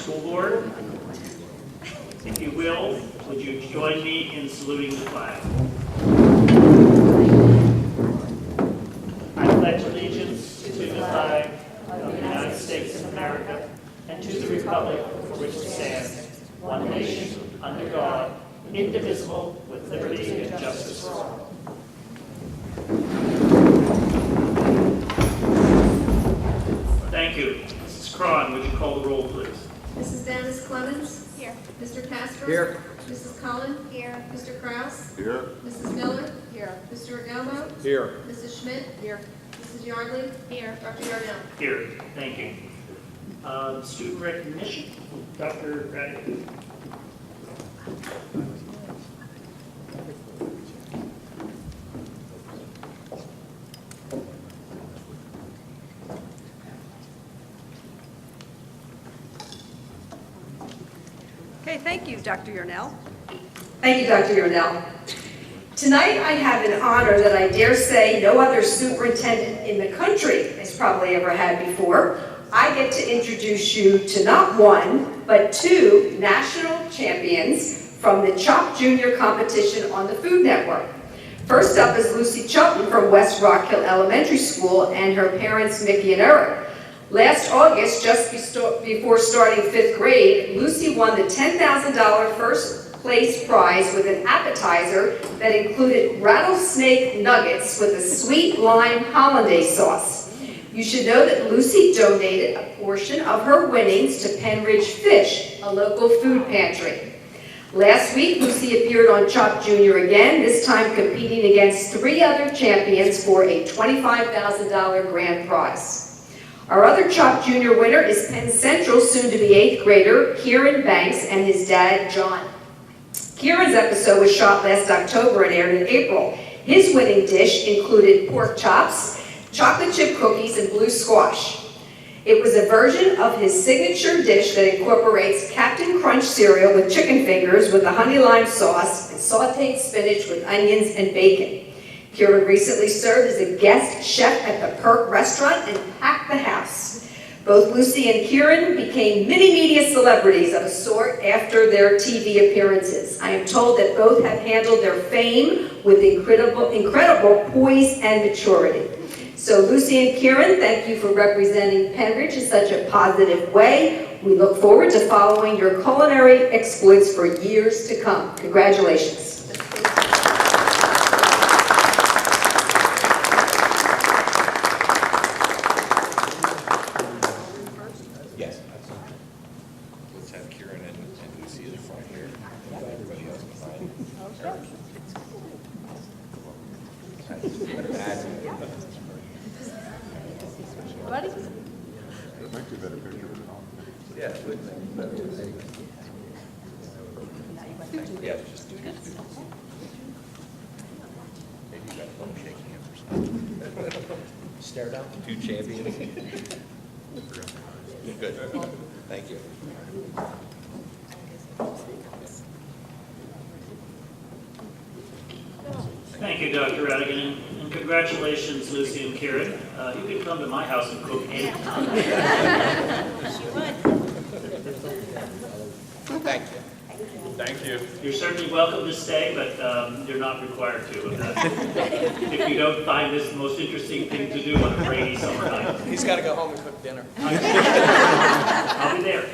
School Board. If you will, would you join me in saluting the flag? I pledge allegiance to the flag of the United States of America and to the republic for which it stands, one nation, under God, indivisible, with liberty and justice for all. Thank you. Mrs. Cron, would you call the roll, please? Mrs. Dennis Clemens? Here. Mr. Castro? Here. Mrs. Cullen? Here. Mr. Kraus? Here. Mrs. Miller? Here. Mr. Adelmo? Here. Mrs. Schmidt? Here. Mrs. Yardley? Here. Dr. Yarnell? Here. Thank you. Student recognition, Dr. Radigan. Okay, thank you, Dr. Yarnell. Thank you, Dr. Yarnell. Tonight I have an honor that I dare say no other superintendent in the country has probably ever had before. I get to introduce you to not one, but two national champions from the CHOP Junior competition on the Food Network. First up is Lucy Chutton from West Rock Hill Elementary School and her parents Mickey and Eric. Last August, just before starting 5th grade, Lucy won the $10,000 first place prize with an appetizer that included rattlesnake nuggets with a sweet lime hollandaise sauce. You should know that Lucy donated a portion of her winnings to Pennridge Fish, a local food pantry. Last week, Lucy appeared on CHOP Junior again, this time competing against 3 other champions for a $25,000 grand prize. Our other CHOP Junior winner is Penn Central soon-to-be 8th grader Kieran Banks and his dad, John. Kieran's episode was shot last October and aired in April. His winning dish included pork chops, chocolate chip cookies, and blue squash. It was a version of his signature dish that incorporates Captain Crunch cereal with chicken fingers with a honey lime sauce and sauteed spinach with onions and bacon. Kieran recently served as a guest chef at the Perk restaurant and packed the house. Both Lucy and Kieran became mini-media celebrities of a sort after their TV appearances. I am told that both have handled their fame with incredible poise and maturity. So Lucy and Kieran, thank you for representing Pennridge in such a positive way. We look forward to following your culinary exploits for years to come. Congratulations. Yes. Let's have Kieran and Lucy in the front here. Everybody else behind. Ready? It might be a better picture with it on. Yeah. Yeah, just do it. Maybe you got one shaking hands or something. Stare down. 2 champions. Good. Thank you. Thank you, Dr. Radigan, and congratulations, Lucy and Kieran. You can come to my house and cook anytime. Thank you. Thank you. You're certainly welcome to stay, but you're not required to. If you don't find this the most interesting thing to do on a rainy summer night. He's got to go home and cook dinner. I'll be there.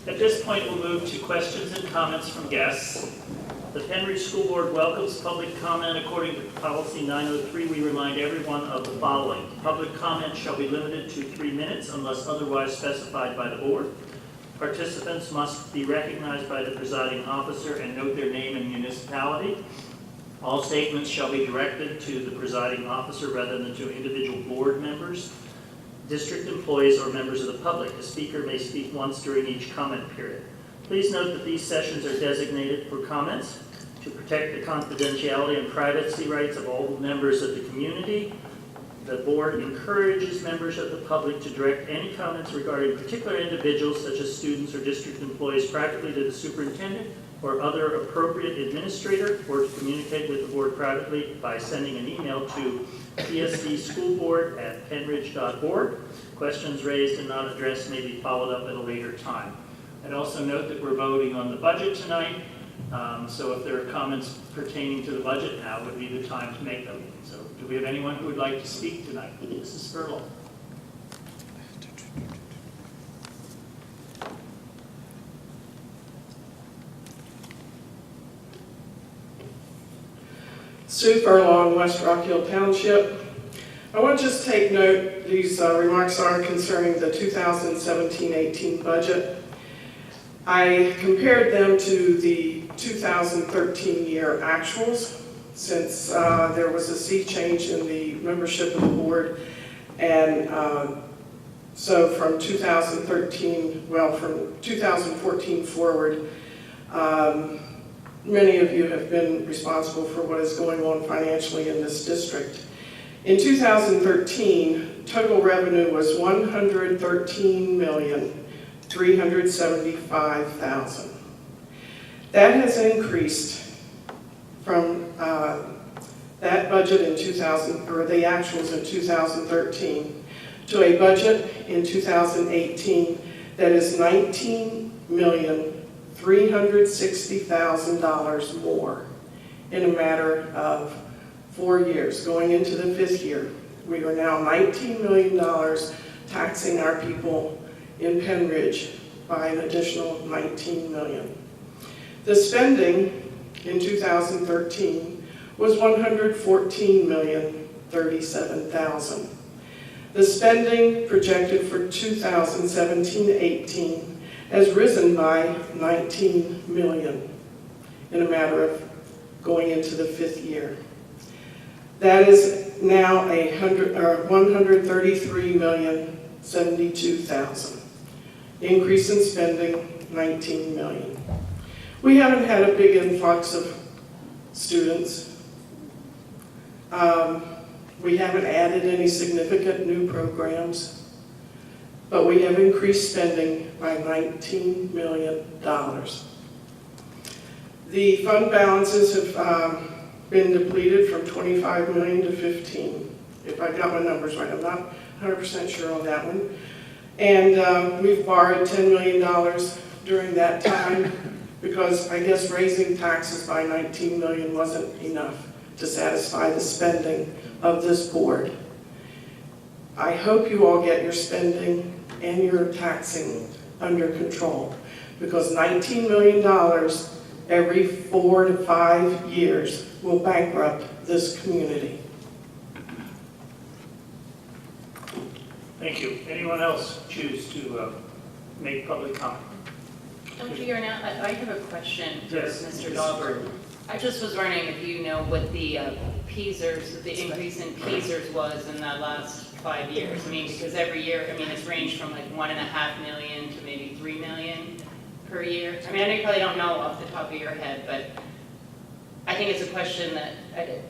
At this point, we'll move to questions and comments from guests. The Pennridge School Board welcomes public comment according to Policy 903. We remind everyone of the following. Public comment shall be limited to 3 minutes unless otherwise specified by the board. Participants must be recognized by the presiding officer and note their name and municipality. All statements shall be directed to the presiding officer rather than to individual board members, district employees, or members of the public. The speaker may speak once during each comment period. Please note that these sessions are designated for comments to protect the confidentiality and privacy rights of all members of the community. The board encourages members of the public to direct any comments regarding particular individuals, such as students or district employees, privately to the superintendent or other appropriate administrator, or to communicate with the board privately by sending an email to psdschoolboard@pennridge.org. Questions raised and not addressed may be followed up at a later time. I'd also note that we're voting on the budget tonight, so if there are comments pertaining to the budget, now would be the time to make them. So do we have anyone who would like to speak tonight? Mrs. Furlong. Sue Furlong, West Rock Hill Township. I want to just take note, these remarks are concerning the 2017-18 budget. I compared them to the 2013 year actuals, since there was a sea change in the membership of the board. And so from 2013, well, from 2014 forward, many of you have been responsible for what is going on financially in this district. In 2013, total revenue was $113,375,000. That has increased from that budget in the actuals in 2013 to a budget in 2018 that is $19,360,000 more in a matter of 4 years. Going into the 5th year, we are now $19 million taxing our people in Pennridge by an additional $19 million. The spending in 2013 was $114,037,000. The spending projected for 2017-18 has risen by $19 million in a matter of going into the 5th year. That is now $133,072,000. Increase in spending, $19 million. We haven't had a big influx of students. We haven't added any significant new programs, but we have increased spending by $19 million. The fund balances have been depleted from 25 million to 15, if I got my numbers right. I'm not 100% sure on that one. And we've borrowed $10 million during that time because I guess raising taxes by 19 million wasn't enough to satisfy the spending of this board. I hope you all get your spending and your taxing under control, because $19 million every 4 to 5 years will bankrupt this community. Thank you. Anyone else choose to make public comment? Dr. Yarnell, I have a question for Yes, Mr. Mrs. Dahlberg. I just was wondering if you know what the PSERS, the increase in PSERS was in the last 5 years. I mean, because every year, I mean, it's ranged from like 1.5 million to maybe 3 million per year. I mean, I know you probably don't know off the top of your head, but I think it's a question that, I guess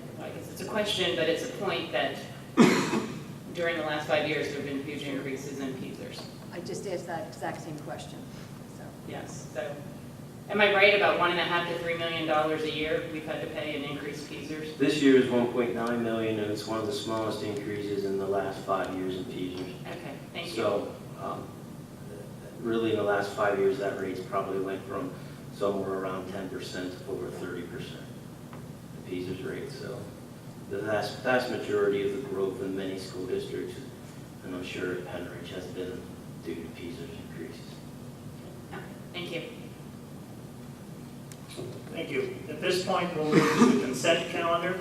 it's a question, but it's a point that during the last 5 years, there have been huge increases in PSERS. I just asked that exact same question, so. Yes, so, am I right about $1.5 to $3 million a year we've had to pay in increased PSERS? This year is 1.9 million, and it's one of the smallest increases in the last 5 years in PSERS. Okay, thank you. So, really in the last 5 years, that rate's probably went from somewhere around 10% to over 30%, the PSERS rate. So, the vast majority of the growth in many school districts, and I'm sure at Pennridge, has been due to PSERS increases. Okay, thank you. Thank you. At this point, we'll move to the consent calendar.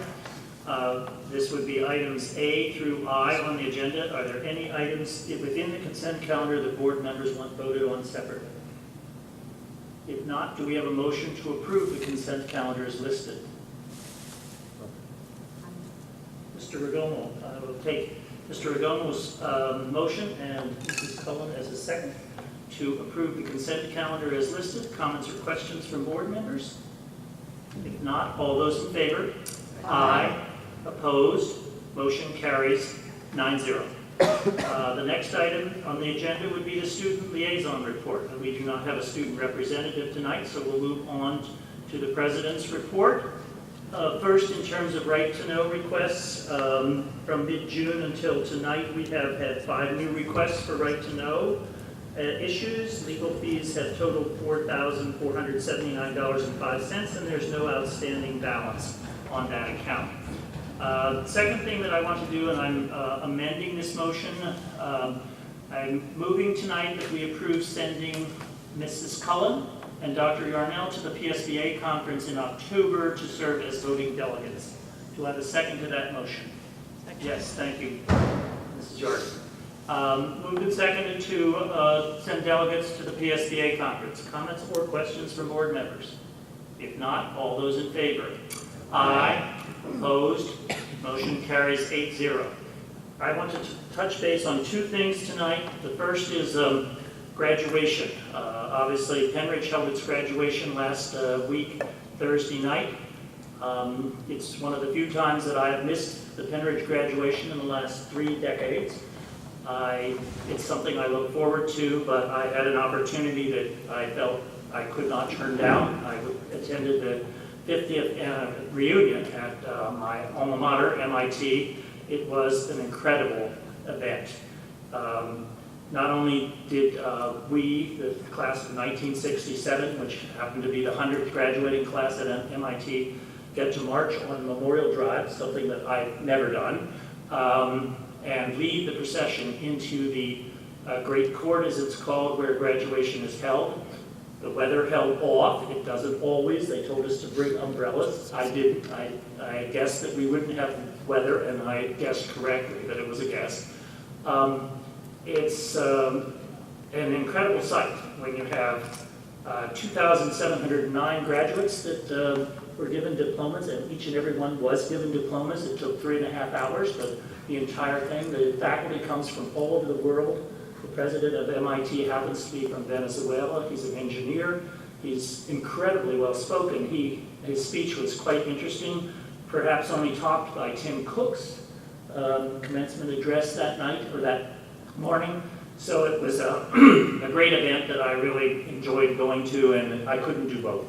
This would be items A through I on the agenda. Are there any items within the consent calendar that board members want voted on separately? If not, do we have a motion to approve the consent calendar as listed? Mr. Regomo, I will take Mr. Regomo's motion and Mrs. Cullen as a second to approve the consent calendar as listed. Comments or questions from board members? If not, all those in favor? Aye. Opposed? Motion carries 9-0. The next item on the agenda would be the student liaison report. And we do not have a student representative tonight, so we'll move on to the president's report. First, in terms of right-to-know requests, from mid-June until tonight, we have had 5 new requests for right-to-know issues. Legal fees have totaled $4,479.05, and there's no outstanding balance on that account. Second thing that I want to do, and I'm amending this motion, I'm moving tonight that we approve sending Mrs. Cullen and Dr. Yarnell to the PSBA conference in October to serve as voting delegates. Do I have a second to that motion? Yes, thank you, Mrs. Yarden. Moved and seconded to send delegates to the PSBA conference. Comments or questions from board members? If not, all those in favor? Aye. Opposed? Motion carries 8-0. I want to touch base on 2 things tonight. The first is graduation. Obviously, Pennridge held its graduation last week, Thursday night. It's one of the few times that I have missed the Pennridge graduation in the last 3 decades. It's something I look forward to, but I had an opportunity that I felt I could not turn down. I attended the 50th reunion at my alma mater, MIT. It was an incredible event. Not only did we, the class of 1967, which happened to be the 100th graduating class at MIT, get to march on Memorial Drive, something that I've never done, and lead the procession into the Great Court, as it's called, where graduation is held. The weather held off. It doesn't always. They told us to bring umbrellas. I didn't. I guessed that we wouldn't have weather, and I guessed correctly that it was a guess. It's an incredible sight when you have 2,709 graduates that were given diplomas, and each and every one was given diplomas. It took 3.5 hours, but the entire thing, the faculty comes from all over the world. The president of MIT happens to be from Venezuela. He's an engineer. He's incredibly well spoken. His speech was quite interesting, perhaps only topped by Tim Cook's commencement address that night or that morning. So it was a great event that I really enjoyed going to, and I couldn't do both.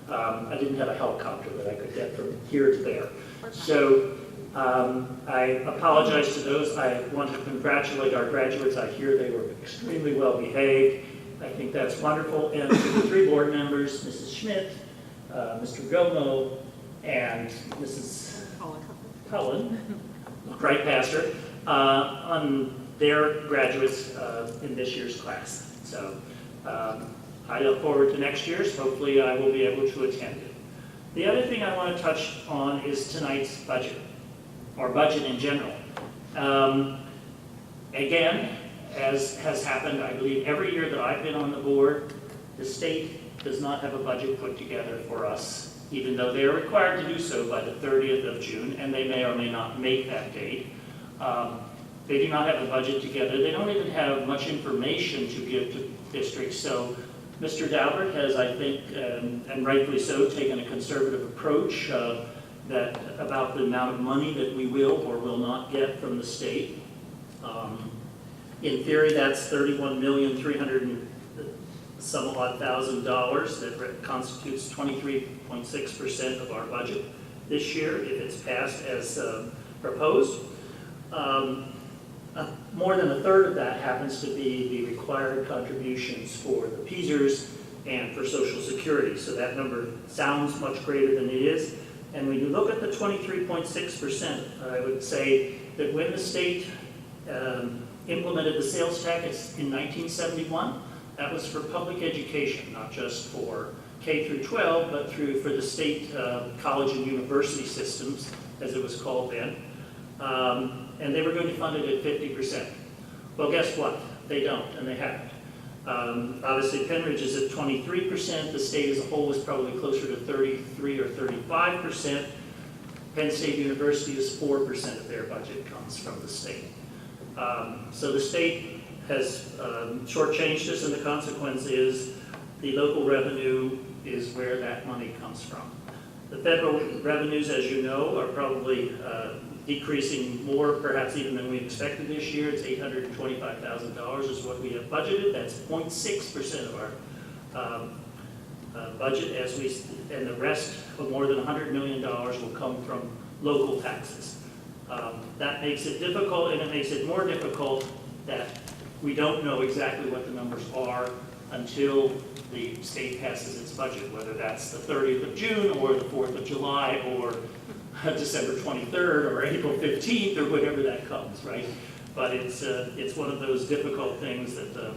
I didn't have a helicopter that I could get from here to there. So I apologize to those. I want to congratulate our graduates. I hear they were extremely well behaved. I think that's wonderful. And to the 3 board members, Mrs. Schmidt, Mr. Gomo, and Mrs. Cullen, right past her, on their graduates in this year's class. So I look forward to next year's. Hopefully I will be able to attend it. The other thing I want to touch on is tonight's budget, or budget in general. Again, as has happened, I believe, every year that I've been on the board, the state does not have a budget put together for us, even though they are required to do so by the 30th of June, and they may or may not make that date. They do not have a budget together. They don't even have much information to give to districts. So Mr. Daubert has, I think, and rightfully so, taken a conservative approach about the amount of money that we will or will not get from the state. In theory, that's $31,300,000 that constitutes 23.6% of our budget this year, if it's passed as proposed. More than a third of that happens to be the required contributions for the PSERS and for Social Security. So that number sounds much greater than it is. And when you look at the 23.6%, I would say that when the state implemented the sales tax in 1971, that was for public education, not just for K through 12, but for the state college and university systems, as it was called then. And they were going to fund it at 50%. Well, guess what? They don't, and they haven't. Obviously, Pennridge is at 23%. The state as a whole is probably closer to 33 or 35%. Penn State University is 4% of their budget comes from the state. So the state has shortchanged us, and the consequence is the local revenue is where that money comes from. The federal revenues, as you know, are probably decreasing more, perhaps even than we expected this year. It's $825,000 is what we have budgeted. That's 0.6% of our budget and the rest of more than $100 million will come from local taxes. That makes it difficult, and it makes it more difficult that we don't know exactly what the numbers are until the state passes its budget, whether that's the 30th of June or the 4th of July or December 23rd or April 15th or whatever that comes, right? But it's one of those difficult things that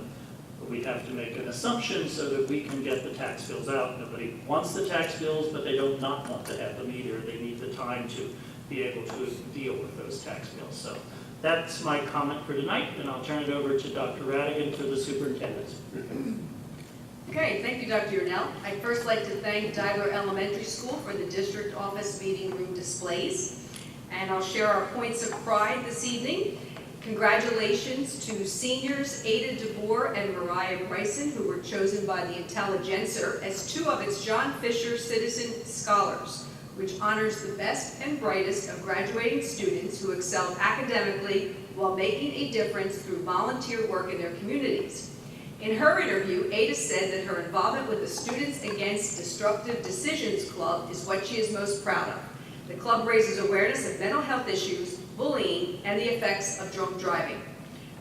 we have to make an assumption so that we can get the tax bills out. Nobody wants the tax bills, but they don't not want to have them either. They need the time to be able to deal with those tax bills. So that's my comment for tonight, and I'll turn it over to Dr. Radigan for the superintendent. Okay, thank you, Dr. Yarnell. I'd first like to thank Diver Elementary School for the district office meeting room displays. And I'll share our points of pride this evening. Congratulations to seniors Ada DeBoer and Mariah Bryson, who were chosen by the Intelligencer as two of its John Fisher Citizen Scholars, which honors the best and brightest of graduating students who excelled academically while making a difference through volunteer work in their communities. In her interview, Ada said that her involvement with the Students Against Disruptive Decisions Club is what she is most proud of. The club raises awareness of mental health issues, bullying, and the effects of drunk driving.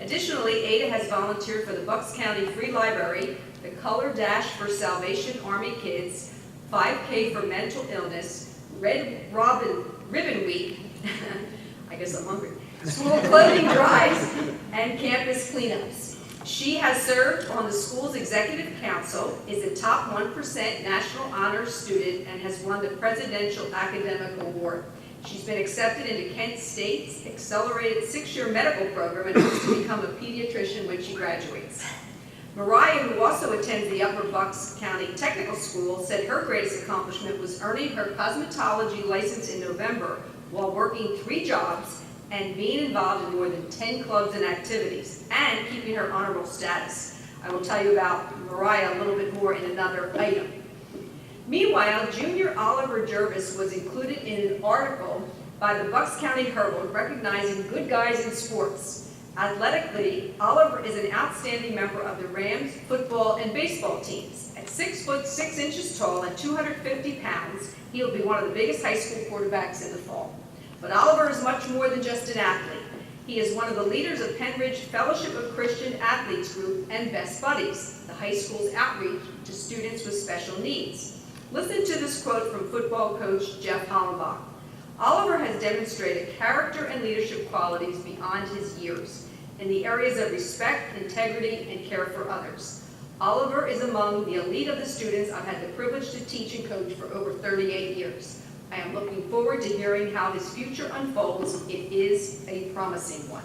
Additionally, Ada has volunteered for the Bucks County Free Library, the Color Dash for Salvation Army Kids, 5K for Mental Illness, Red Ribbon Week, I guess I'm hungry, school clothing drives, and campus cleanups. She has served on the school's executive council, is a top 1% National Honors student, and has won the Presidential Academic Award. She's been accepted into Kent State's accelerated 6-year medical program and hopes to become a pediatrician when she graduates. Mariah, who also attends the Upper Bucks County Technical School, said her greatest accomplishment was earning her cosmetology license in November while working 3 jobs and being involved in more than 10 clubs and activities, and keeping her honorable status. I will tell you about Mariah a little bit more in another item. Meanwhile, junior Oliver Jervis was included in an article by the Bucks County Herald recognizing good guys in sports. Athletically, Oliver is an outstanding member of the Rams football and baseball teams. At 6 foot 6 inches tall and 250 pounds, he'll be one of the biggest high school quarterbacks in the fall. But Oliver is much more than just an athlete. He is one of the leaders of Pennridge Fellowship of Christian Athletes Group and Best Buddies, the high school's outreach to students with special needs. Listen to this quote from football coach Jeff Hollenbach. Oliver has demonstrated character and leadership qualities beyond his years in the areas of respect, integrity, and care for others. Oliver is among the elite of the students I've had the privilege to teach and coach for over 38 years. I am looking forward to hearing how his future unfolds. It is a promising one.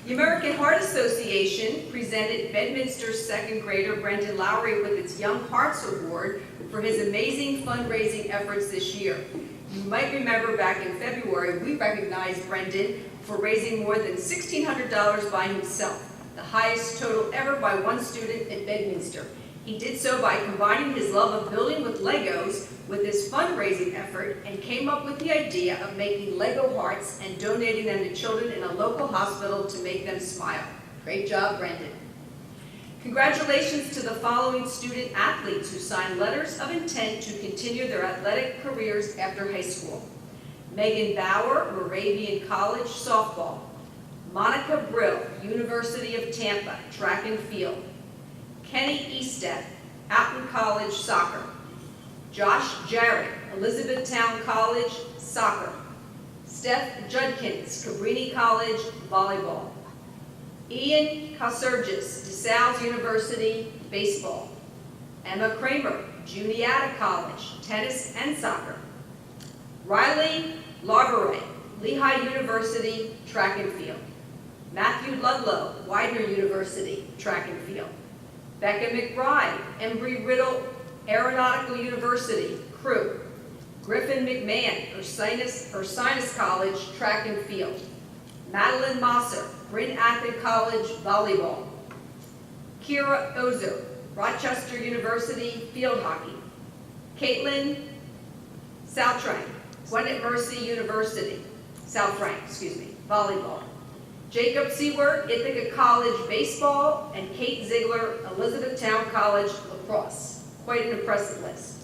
The American Heart Association presented Bedminster's 2nd grader Brendan Lowry with its Young Hearts Award for his amazing fundraising efforts this year. You might remember back in February, we recognized Brendan for raising more than $1,600 by himself, the highest total ever by one student at Bedminster. He did so by combining his love of building with Legos with his fundraising effort and came up with the idea of making Lego hearts and donating them to children in a local hospital to make them smile. Great job, Brendan. Congratulations to the following student athletes who signed letters of intent to continue their athletic careers after high school. Megan Bauer, Moravian College softball. Monica Brill, University of Tampa, track and field. Kenny Eastep, Alton College soccer. Josh Jarrett, Elizabethtown College soccer. Steph Judkins, Cabrini College volleyball. Ian Casurgis, DeSales University baseball. Emma Kramer, Juniata College tennis and soccer. Riley Largaray, Lehigh University track and field. Matthew Ludlow, Widener University track and field. Becca McBride, Embry-Riddle Aeronautical University, crew. Griffin McMahon, Ursinus College, track and field. Madeline Mosser, Bryn Athyn College, volleyball. Kira Ozer, Rochester University, field hockey. Caitlin Southrank, Gwinnett Mercy University, volleyball. Jacob Seward, Ithaca College Baseball, and Kate Ziegler, Elizabethtown College Lacrosse. Quite an impressive list.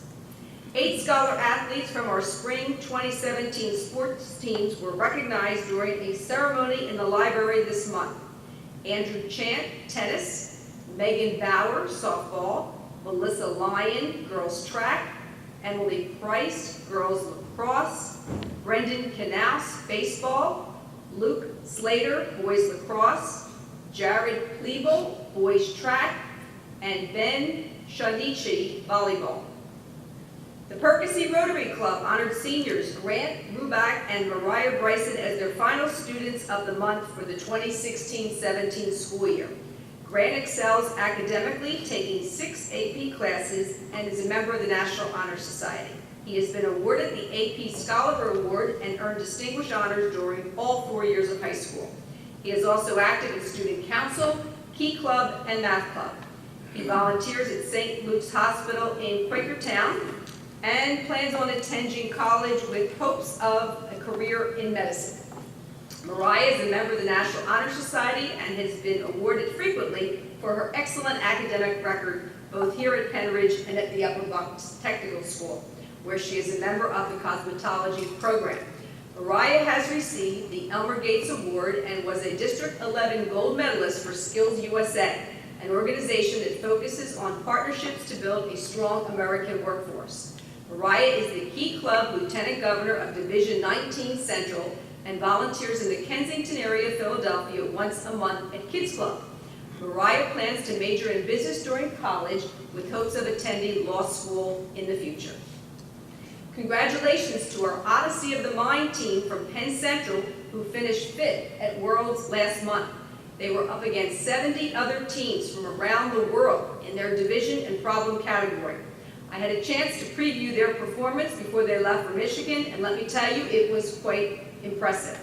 8 scholar athletes from our spring 2017 sports teams were recognized during a ceremony in the library this month. Andrew Chant, tennis, Megan Bauer, softball, Melissa Lyon, girls track, Emily Price, girls lacrosse, Brendan Knaus, baseball, Luke Slater, boys lacrosse, Jared Klebel, boys track, and Ben Shanichi, volleyball. The Percy Rotary Club honored seniors Grant Ruback and Mariah Bryson as their final students of the month for the 2016-17 school year. Grant excels academically, taking 6 AP classes, and is a member of the National Honor Society. He has been awarded the AP Scholar Award and earned distinguished honors during all 4 years of high school. He is also active in student council, Key Club, and Math Club. He volunteers at St. Luke's Hospital in Quakertown and plans on attending college with hopes of a career in medicine. Mariah is a member of the National Honor Society and has been awarded frequently for her excellent academic record, both here at Pennridge and at the Upper Bucks Technical School, where she is a member of the cosmetology program. Mariah has received the Elmer Gates Award and was a District 11 gold medalist for Skills USA, an organization that focuses on partnerships to build a strong American workforce. Mariah is the Key Club Lieutenant Governor of Division 19 Central and volunteers in the Kensington area of Philadelphia once a month at Kids Club. Mariah plans to major in business during college with hopes of attending law school in the future. Congratulations to our Odyssey of the Mind team from Penn Central who finished 5th at Worlds last month. They were up against 70 other teams from around the world in their division and problem category. I had a chance to preview their performance before they left for Michigan, and let me tell you, it was quite impressive.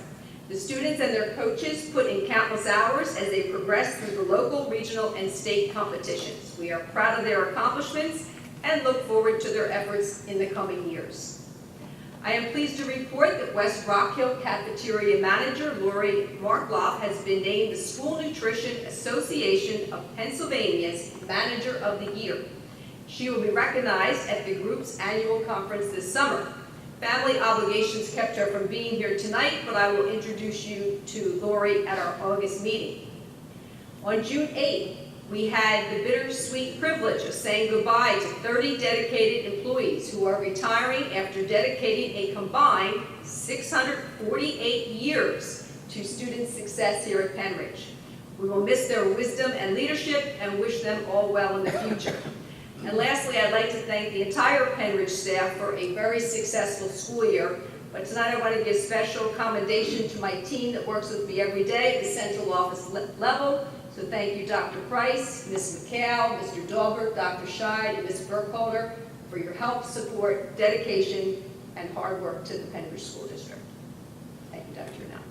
The students and their coaches put in countless hours as they progressed through the local, regional, and state competitions. We are proud of their accomplishments and look forward to their efforts in the coming years. I am pleased to report that West Rock Hill Cafeteria Manager Lori Markloff has been named the School Nutrition Association of Pennsylvania's Manager of the Year. She will be recognized at the group's annual conference this summer. Family obligations kept her from being here tonight, but I will introduce you to Lori at our August meeting. On June 8th, we had the bittersweet privilege of saying goodbye to 30 dedicated employees who are retiring after dedicating a combined 648 years to student success here at Pennridge. We will miss their wisdom and leadership and wish them all well in the future. And lastly, I'd like to thank the entire Pennridge staff for a very successful school year. But tonight I want to give special commendation to my team that works with me every day at the central office level. So thank you, Dr. Price, Ms. McHale, Mr. Dahlberg, Dr. Scheid, and Ms. Burkholder for your help, support, dedication, and hard work to the Pennridge School District. Thank you, Dr. Yarnell.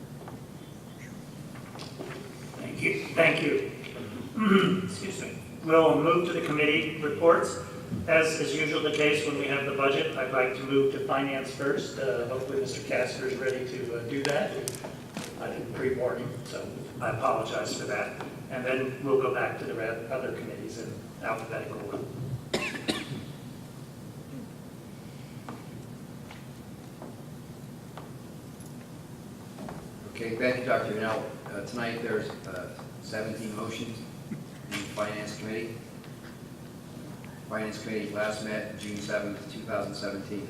Thank you. Thank you. Excuse me. We'll move to the committee reports. As is usual the case when we have the budget, I'd like to move to finance first. Hopefully Mr. Casper is ready to do that. I didn't pre-warn him, so I apologize for that. And then we'll go back to the other committees in alphabetical order. Okay, thank you, Dr. Yarnell. Tonight there's 17 motions in the Finance Committee. Finance Committee last met June 7th, 2017.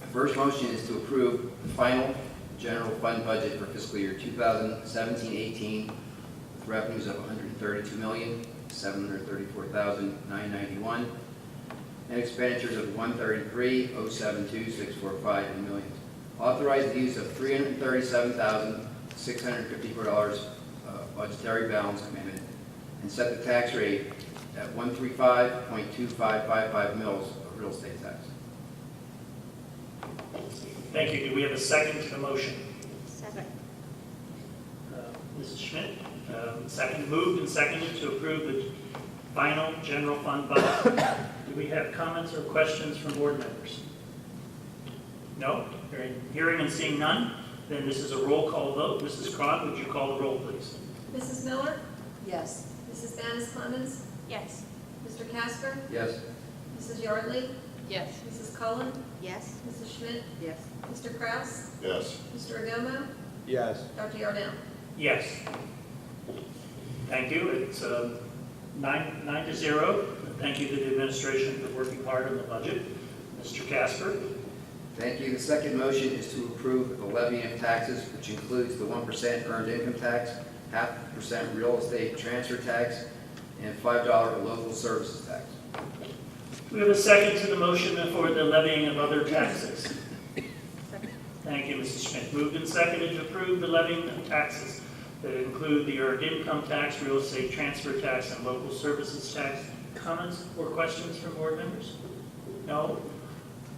The first motion is to approve the final general fund budget for fiscal year 2017-18 with revenues of $132,734,991 and expenditures of $133,072,645 million. Authorize the use of $337,654 budgetary balance commitment and set the tax rate at 135.2555 mils of real estate tax. Thank you. Do we have a second to the motion? Second. Mrs. Schmidt, second. Moved and seconded to approve the final general fund budget. Do we have comments or questions from board members? No? Hearing and seeing none. Then this is a roll call vote. Mrs. Cron, would you call the roll, please? Mrs. Miller, Yes. Mrs. Banis Clemens, Yes. Mr. Casper, Yes. Mrs. Yardley, Yes. Mrs. Cullen, Yes. Mrs. Schmidt, Yes. Mr. Kraus, Yes. Mr. Agomo, Yes. Dr. Yarnell. Yes. Thank you. It's 9-0. Thank you to the administration for working hard on the budget. Mr. Casper? Thank you. The second motion is to approve the levying of taxes, which includes the 1% earned income tax, 0.5% real estate transfer tax, and $5 local services tax. We have a second to the motion for the levying of other taxes. Thank you, Mrs. Schmidt. Moved and seconded to approve the levying of taxes that include the earned income tax, real estate transfer tax, and local services tax. Comments or questions from board members? No?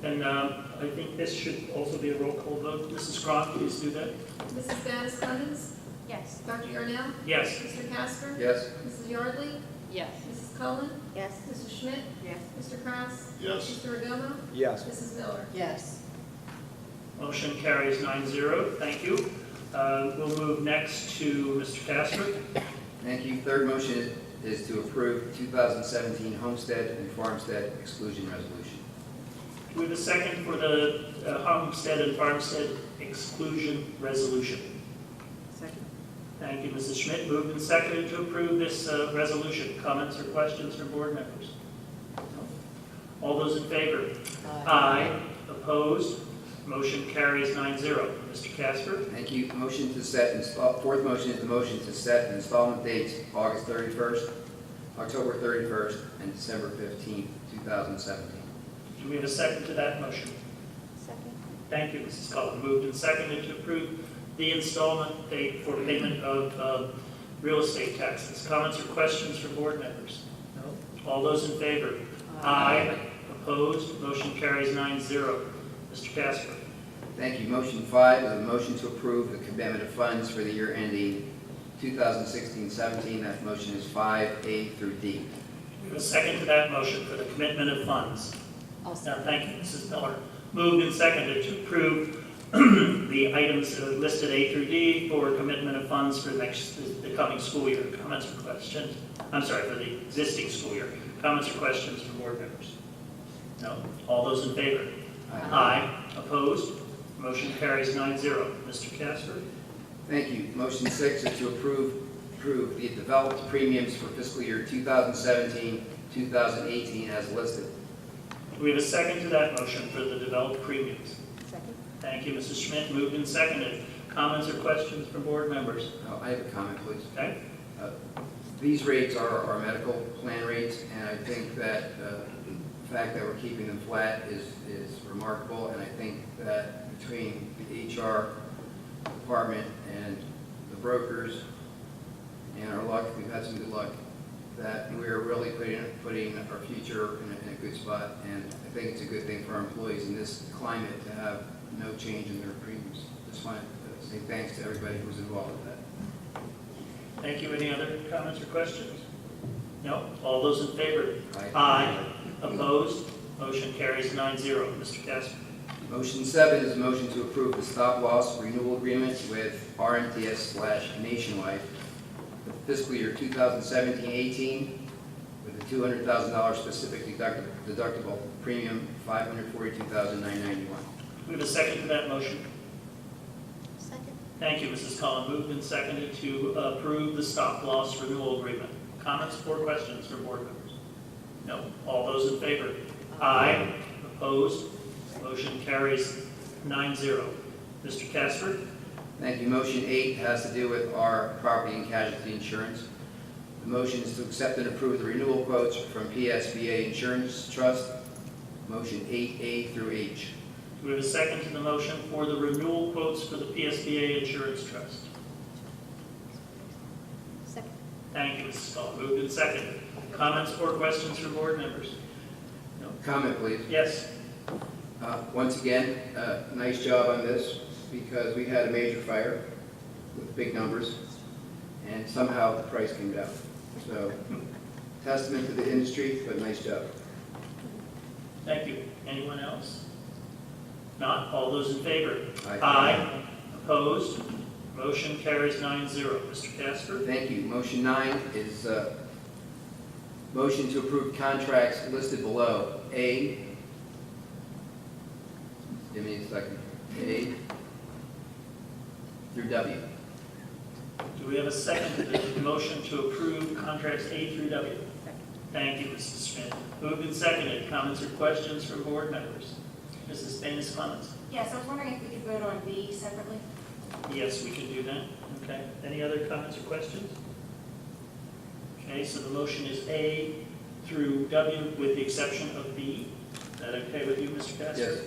Then I think this should also be a roll call vote. Mrs. Cron, please do that. Mrs. Banis Clemens, Yes. Dr. Yarnell, Yes. Mr. Casper, Yes. Mrs. Yardley, Yes. Mrs. Cullen, Yes. Mrs. Schmidt, Yes. Mr. Kraus, Yes. Mr. Agomo, Yes. Mrs. Miller. Yes. Motion carries 9-0. Thank you. We'll move next to Mr. Casper. Thank you. Third motion is to approve 2017 homestead and farmstead exclusion resolution. Do we have a second for the homestead and farmstead exclusion resolution? Second. Thank you, Mrs. Schmidt. Moved and seconded to approve this resolution. Comments or questions from board members? No? All those in favor? Aye. Opposed? Motion carries 9-0. Mr. Casper? Thank you. Motion to set, fourth motion is the motion to set installment dates August 31st, October 31st, and December 15th, 2017. Do we have a second to that motion? Second. Thank you, Mrs. Cullen. Moved and seconded to approve the installment date for payment of real estate taxes. Comments or questions from board members? No. All those in favor? Aye. Opposed? Motion carries 9-0. Mr. Casper? Thank you. Motion 5 is a motion to approve the commitment of funds for the year ending 2016-17. That motion is 5A through D. We have a second to that motion for the commitment of funds. Thank you, Mrs. Miller. Moved and seconded to approve the items listed A through D for commitment of funds for the coming school year. Comments or questions? I'm sorry, for the existing school year. Comments or questions from board members? No. All those in favor? Aye. Opposed? Motion carries 9-0. Mr. Casper? Thank you. Motion 6 is to approve the developed premiums for fiscal year 2017-2018 as listed. Do we have a second to that motion for the developed premiums? Second. Thank you, Mrs. Schmidt. Moved and seconded. Comments or questions from board members? I have a comment, please. Okay. These rates are our medical plan rates, and I think that the fact that we're keeping them flat is remarkable, and I think that between the HR department and the brokers and our luck, we've had some good luck, that we're really putting our future in a good spot, and I think it's a good thing for our employees in this climate to have no change in their premiums. Just want to say thanks to everybody who's involved with that. Thank you. Any other comments or questions? No? All those in favor? Aye. Aye. Opposed? Motion carries 9-0. Mr. Casper? Motion 7 is a motion to approve the stop-loss renewal agreement with RMTS/Nationwide for fiscal year 2017-18 with a $200,000 specific deductible premium, $542,991. We have a second to that motion. Second. Thank you, Mrs. Cullen. Moved and seconded to approve the stop-loss renewal agreement. Comments or questions from board members? No. All those in favor? Aye. Opposed? Motion carries 9-0. Mr. Casper? Thank you. Motion 8 has to do with our property and casualty insurance. The motion is to accept and approve the renewal quotes from PSBA Insurance Trust, motion 8A through H. Do we have a second to the motion for the renewal quotes for the PSBA Insurance Trust? Second. Thank you, Mrs. Cullen. Moved and seconded. Comments or questions from board members? No. Comment, please. Yes. Once again, nice job on this, because we had a major fire with big numbers, and somehow the price came down. So, testament to the industry, but nice job. Thank you. Anyone else? Not? All those in favor? Aye. Aye. Opposed? Motion carries 9-0. Mr. Casper? Thank you. Motion 9 is motion to approve contracts listed below. A, give me a second. A through W. Do we have a second to the motion to approve contracts A through W? Thank you, Mrs. Schmidt. Moved and seconded. Comments or questions from board members? Mrs. Baines Clemens? Yes, I was wondering if we could vote on B separately. Yes, we can do that. Okay. Any other comments or questions? Okay, so the motion is A through W with the exception of B. Is that okay with you, Mr. Casper? Yes.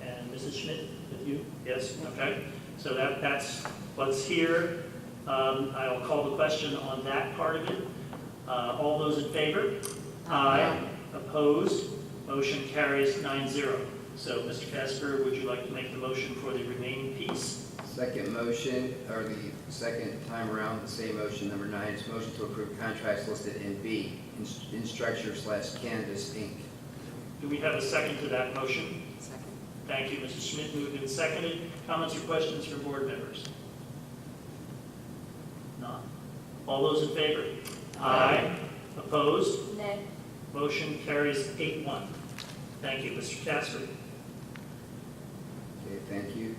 And Mrs. Schmidt, with you? Yes, okay. So that's what's here. I'll call the question on that part of it. All those in favor? Aye. Opposed? Motion carries 9-0. So, Mr. Casper, would you like to make the motion for the remaining piece? Second motion, or the second time around, the same motion, number 9, is motion to approve contracts listed in B, Instructure/Canvas, Inc. Do we have a second to that motion? Second. Thank you, Mrs. Schmidt. Moved and seconded. Comments or questions from board members? None. All those in favor? Aye. Opposed? Nay. Motion carries 8-1. Thank you, Mr. Casper. Okay, thank you.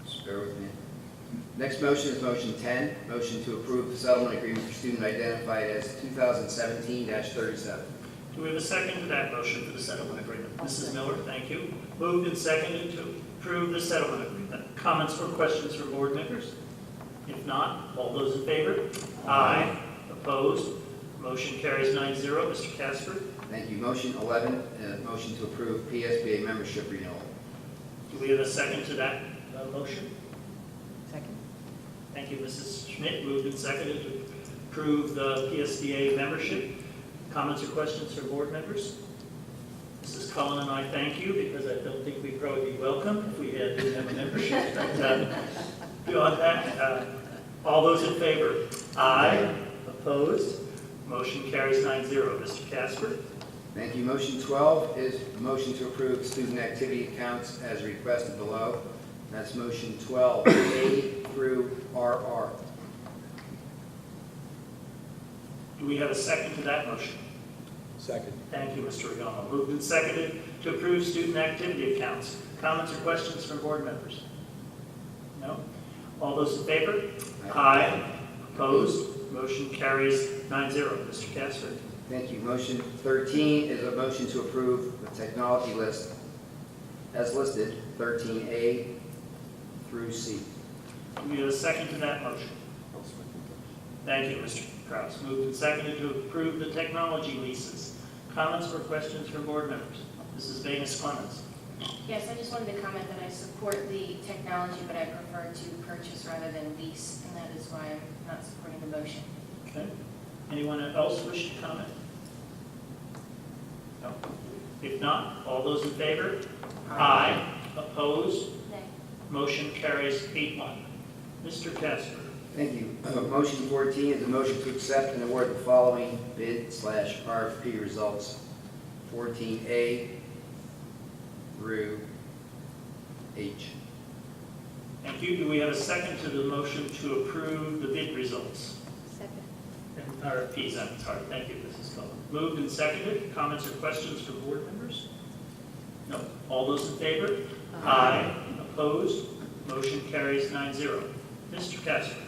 Just bear with me. Next motion is motion 10, motion to approve the settlement agreement for student identified as 2017-37. Do we have a second to that motion for the settlement agreement? Mrs. Miller, thank you. Moved and seconded to approve the settlement agreement. Comments or questions from board members? If not, all those in favor? Aye. Opposed? Motion carries 9-0. Mr. Casper? Thank you. Motion 11, motion to approve PSBA membership renewal. Do we have a second to that motion? Second. Thank you, Mrs. Schmidt. Moved and seconded to approve the PSBA membership. Comments or questions from board members? Mrs. Cullen and I thank you because I don't think we'd probably be welcome if we didn't have a membership. But beyond that, all those in favor? Aye. Opposed? Motion carries 9-0. Mr. Casper? Thank you. Motion 12 is a motion to approve student activity accounts as requested below. That's motion 12, A through RR. Do we have a second to that motion? Second. Thank you, Mr. Regano. Moved and seconded to approve student activity accounts. Comments or questions from board members? No? All those in favor? Aye. Opposed? Motion carries 9-0. Mr. Casper? Thank you. Motion 13 is a motion to approve the technology list as listed, 13A through C. Do we have a second to that motion? Thank you, Mr. Kraus. Moved and seconded to approve the technology leases. Comments or questions from board members? Mrs. Baines Clemens? Yes, I just wanted to comment that I support the technology, but I prefer to purchase rather than lease, and that is why I'm not supporting the motion. Okay. Anyone else wish to comment? No. If not, all those in favor? Aye. Opposed? Nay. Motion carries 8-1. Mr. Casper? Thank you. Motion 14 is a motion to accept and award the following bid/RFP results, 14A through H. Thank you. Do we have a second to the motion to approve the bid results? Second. RFPs, I'm sorry. Thank you, Mrs. Cullen. Moved and seconded. Comments or questions from board members? No. All those in favor? Aye. Opposed? Motion carries 9-0. Mr. Casper?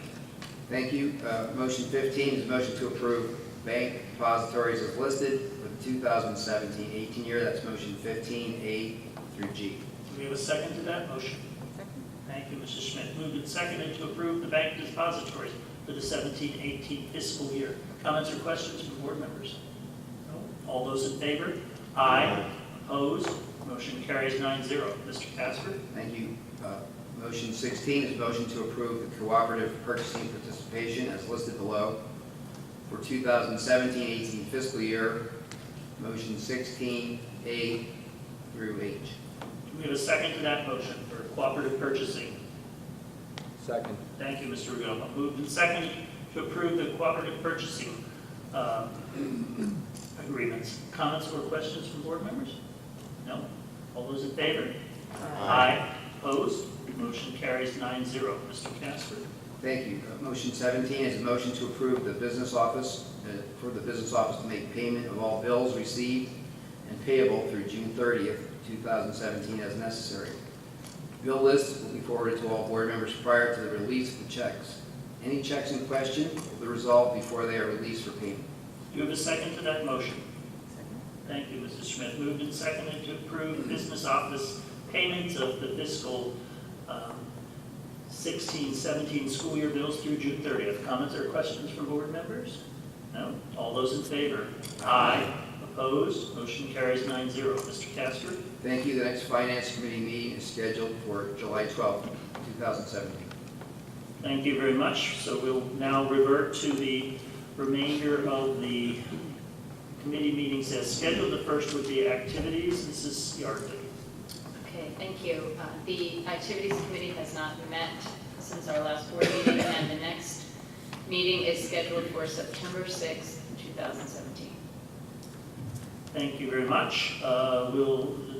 Thank you. Motion 15 is a motion to approve bank depositories as listed for the 2017-18 year. That's motion 15A through G. Do we have a second to that motion? Second. Thank you, Mrs. Schmidt. Moved and seconded to approve the bank depositories for the 17-18 fiscal year. Comments or questions from board members? No. All those in favor? Aye. Opposed? Motion carries 9-0. Mr. Casper? Thank you. Motion 16 is a motion to approve the cooperative purchasing participation as listed below for 2017-18 fiscal year. Motion 16A through H. Do we have a second to that motion for cooperative purchasing? Second. Thank you, Mr. Regoma. Moved and seconded to approve the cooperative purchasing agreements. Comments or questions from board members? No? All those in favor? Aye. Opposed? Motion carries 9-0. Mr. Casper? Thank you. Motion 17 is a motion to approve the business office, for the business office to make payment of all bills received and payable through June 30th, 2017 as necessary. Bill list will be forwarded to all board members prior to the release of the checks. Any checks in question will be resolved before they are released for payment. Do you have a second to that motion? Thank you, Mrs. Schmidt. Moved and seconded to approve business office payments of the fiscal 16-17 school year bills through June 30th. Comments or questions from board members? No? All those in favor? Aye. Opposed? Motion carries 9-0. Mr. Casper? Thank you. The next Finance Committee meeting is scheduled for July 12th, 2017. Thank you very much. So we'll now revert to the remainder of the committee meetings as scheduled. The first would be activities. Mrs. Yardley. Okay, thank you. The Activities Committee has not met since our last board meeting, and the next meeting is scheduled for September 6th, 2017. Thank you very much.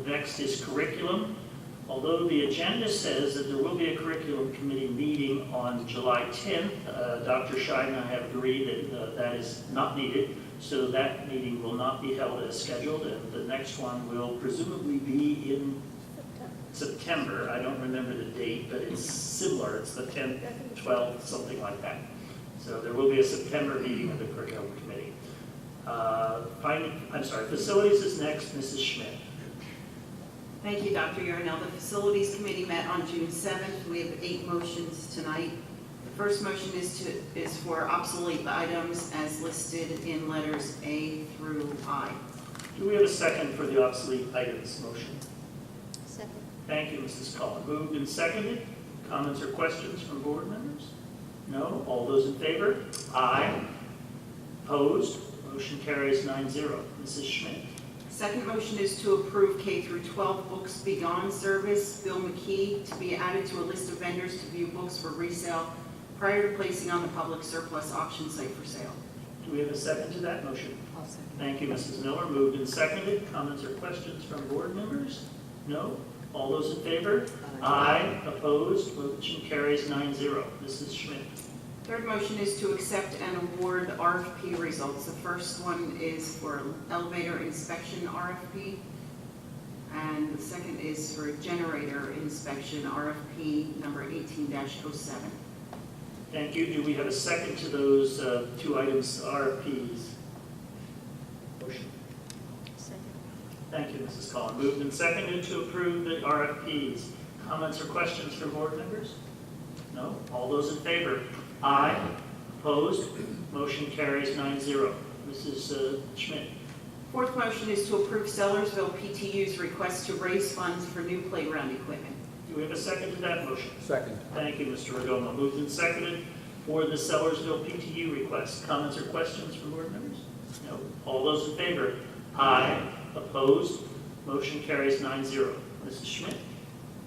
Next is curriculum. Although the agenda says that there will be a curriculum committee meeting on July 10th, Dr. Scheid and I have agreed that that is not needed, so that meeting will not be held as scheduled, and the next one will presumably be in September. I don't remember the date, but it's similar. It's the 10th, 12th, something like that. So there will be a September meeting of the curriculum committee. Facilities is next. Mrs. Schmidt. Thank you, Dr. Yarnell. The Facilities Committee met on June 7th. We have 8 motions tonight. The first motion is for obsolete items as listed in letters A through I. Do we have a second for the obsolete items motion? Second. Thank you, Mrs. Cullen. Moved and seconded. Comments or questions from board members? No? All those in favor? Aye. Opposed? Motion carries 9-0. Mrs. Schmidt. Second motion is to approve K through 12 books Begone service, Bill McKee, to be added to a list of vendors to view books for resale prior to placing on the public surplus auction site for sale. Do we have a second to that motion? I'll second. Thank you, Mrs. Miller. Moved and seconded. Comments or questions from board members? No? All those in favor? Aye. Opposed? Motion carries 9-0. Mrs. Schmidt. Third motion is to accept and award the RFP results. The first one is for elevator inspection RFP, and the second is for generator inspection RFP number 18-07. Thank you. Do we have a second to those 2 items, RFPs? Motion. Second. Thank you, Mrs. Collins. Moved and seconded to approve the RFPs. Comments or questions from board members? No? All those in favor? Aye. Opposed? Motion carries 9-0. Mrs. Schmidt. Fourth motion is to approve Sellersville PTU's request to raise funds for new playground equipment. Do we have a second to that motion? Second. Thank you, Mr. Regomo. Moved and seconded for the Sellersville PTU request. Comments or questions from board members? No. All those in favor? Aye. Opposed? Motion carries 9-0. Mrs. Schmidt.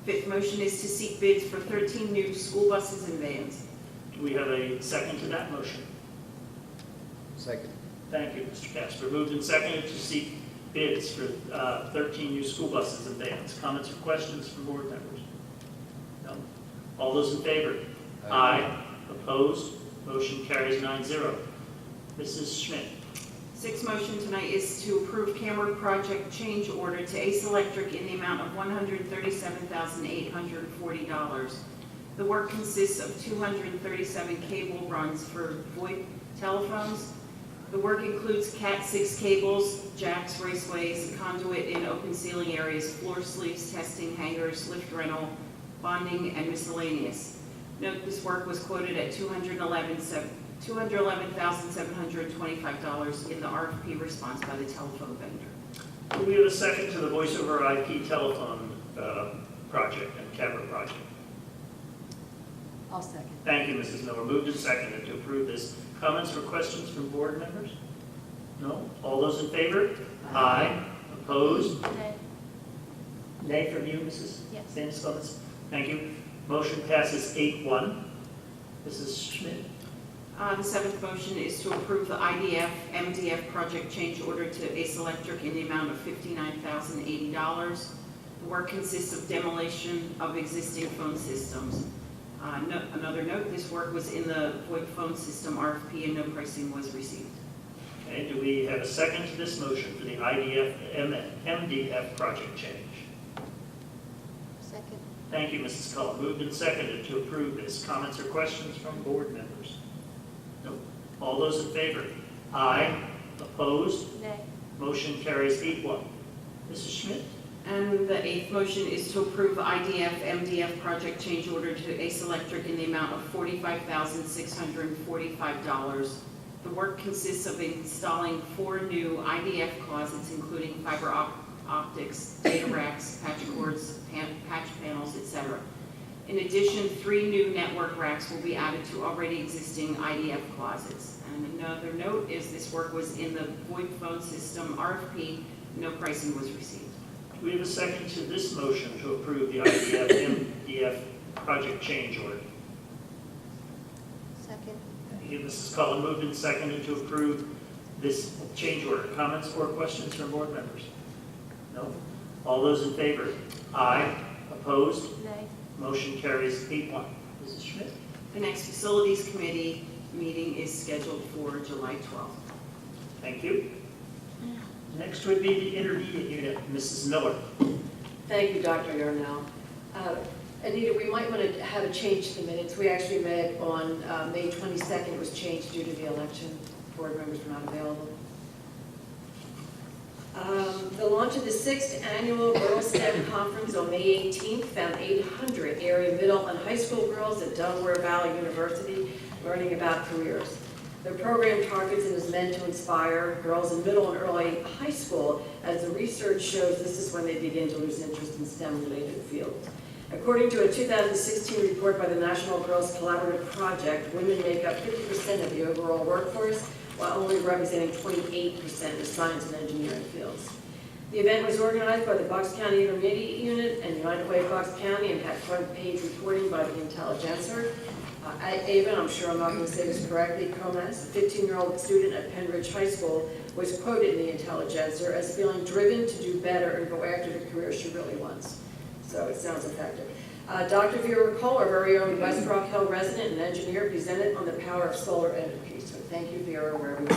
Fifth motion is to seek bids for 13 new school buses and vans. Do we have a second to that motion? Second. Thank you, Mr. Casper. Moved and seconded to seek bids for 13 new school buses and vans. Comments or questions from board members? No. All those in favor? Aye. Opposed? Motion carries 9-0. Mrs. Schmidt. Sixth motion tonight is to approve camera project change order to Ace Electric in the amount of $137,840. The work consists of 237 cable runs for VoIP telephones. The work includes Cat 6 cables, jacks, raceways, conduit in open ceiling areas, floor sleeves, testing, hangers, lift rental, bonding, and miscellaneous. Note this work was quoted at $211,725 in the RFP response by the telephone vendor. Do we have a second to the voice over IP telephone project and camera project? I'll second. Thank you, Mrs. Miller. Moved and seconded to approve this. Comments or questions from board members? No? All those in favor? Aye. Opposed? Nay. Nay from you, Mrs. Yes. Stanislavitz? Thank you. Motion passes 8-1. Mrs. Schmidt. The seventh motion is to approve the IDF MDF project change order to Ace Electric in the amount of $59,080. The work consists of demolition of existing phone systems. Another note, this work was in the VoIP phone system RFP and no pricing was received. Okay, do we have a second to this motion for the IDF MDF project change? Second. Thank you, Mrs. Cullen. Moved and seconded to approve this. Comments or questions from board members? No. All those in favor? Aye. Opposed? Nay. Motion carries 8-1. Mrs. Schmidt? And the eighth motion is to approve the IDF MDF project change order to Ace Electric in the amount of $45,645. The work consists of installing 4 new IDF closets, including fiber optics, data racks, patch cords, patch panels, etc. In addition, 3 new network racks will be added to already existing IDF closets. And another note is this work was in the VoIP phone system RFP. No pricing was received. Do we have a second to this motion to approve the IDF MDF project change order? Second. Thank you, Mrs. Cullen. Moved and seconded to approve this change order. Comments or questions from board members? No. All those in favor? Aye. Opposed? Nay. Motion carries 8-1. Mrs. Schmidt? The next Facilities Committee meeting is scheduled for July 12th. Thank you. Next would be the intermediate unit, Mrs. Miller. Thank you, Dr. Yarnell. Anita, we might want to have a change to the minutes. We actually met on May 22nd. It was changed due to the election. Board members were not available. The launch of the 6th Annual Girls STEM Conference on May 18th found 800 area middle and high school girls at Delaware Valley University learning about careers. The program targets and is meant to inspire girls in middle and early high school, as the research shows this is when they begin to lose interest in STEM-related fields. According to a 2016 report by the National Girls Collaborative Project, women make up 50% of the overall workforce, while only representing 28% in the science and engineering fields. The event was organized by the Bucks County Intermediate Unit and United Way Bucks County and had front page reporting by the Intelligencer. Ava, I'm sure I'm not going to say this correctly, Comas, a 15-year-old student at Pennridge High School, was quoted in the Intelligencer as feeling driven to do better and go after the career she really wants. So it sounds effective. Dr. Vera Cole, our very own West Rock Hill resident and engineer, presented on the power of solar energy. So thank you, Vera, wherever you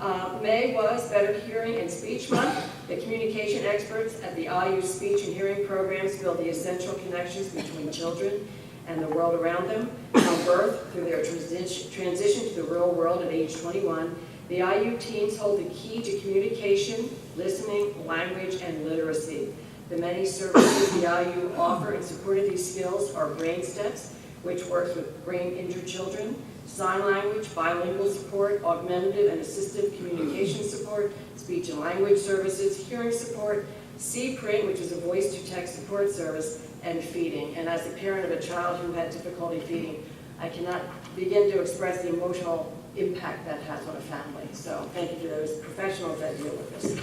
are. May was Better Hearing and Speech Month. The communication experts at the IU Speech and Hearing programs build the essential connections between children and the world around them. From birth through their transition to the real world at age 21, the IU teams hold the key to communication, listening, language, and literacy. The many services the IU offer in support of these skills are Brain Steps, which works with brain-injured children, sign language, bilingual support, augmentative and assistive communication support, speech and language services, hearing support, C-Print, which is a voice-to-text support service, and feeding. And as a parent of a child who had difficulty feeding, I cannot begin to express the emotional impact that has on a family. So thank you to those professionals that deal with this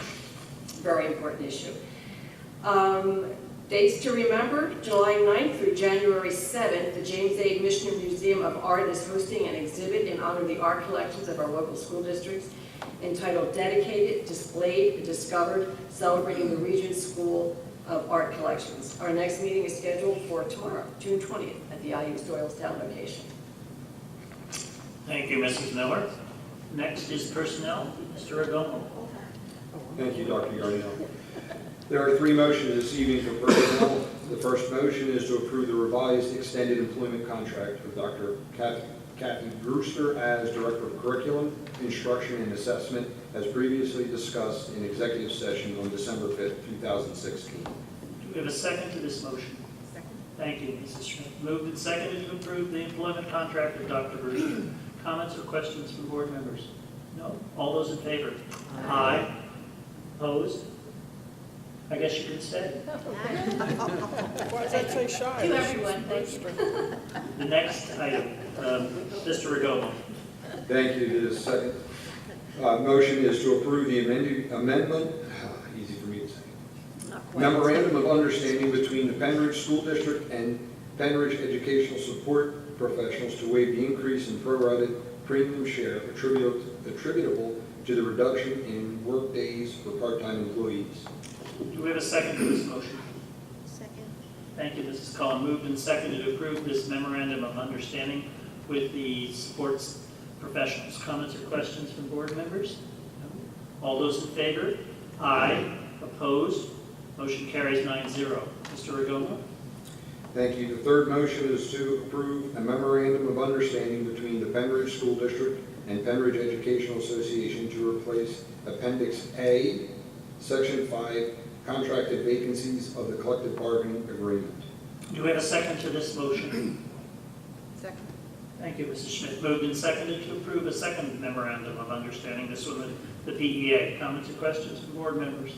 very important issue. Dates to remember: July 9th through January 7th, the James A. Michener Museum of Art is hosting an exhibit in honor of the art collections of our local school districts entitled Dedicated, Displayed, Discovered, Celebrating the Region's School of Art Collections. Our next meeting is scheduled for tomorrow, June 20th, at the IU's Doylestown location. Thank you, Mrs. Miller. Next is personnel. Mr. Agomo. Thank you, Dr. Yarnell. There are 3 motions this evening for personnel. The first motion is to approve the revised extended employment contract with Dr. Kathy Brewster as Director of Curriculum, Instruction, and Assessment, as previously discussed in executive session on December 5th, 2016. Do we have a second to this motion? Second. Thank you, Mrs. Schmidt. Moved and seconded to approve the employment contract with Dr. Brewster. Comments or questions from board members? No? All those in favor? Aye. Opposed? I guess you can stay. Why does that say shy? To everyone, thank you. The next item, Mr. Agomo. Thank you. The second motion is to approve the amendment, easy for me to say, Memorandum of Understanding between the Pennridge School District and Pennridge Educational Support professionals to waive the increase in prorated premium share attributable to the reduction in work days for part-time employees. Do we have a second to this motion? Second. Thank you, Mrs. Collins. Moved and seconded to approve this memorandum of understanding with the sports professionals. Comments or questions from board members? All those in favor? Aye. Opposed? Motion carries 9-0. Mr. Regoma? Thank you. The third motion is to approve a memorandum of understanding between the Pennridge School District and Pennridge Educational Association to replace Appendix A, Section 5, contracted vacancies of the collective bargaining agreement. Do we have a second to this motion? Second. Thank you, Mrs. Schmidt. Moved and seconded to approve a second memorandum of understanding, this one with the PEA. Comments or questions from board members?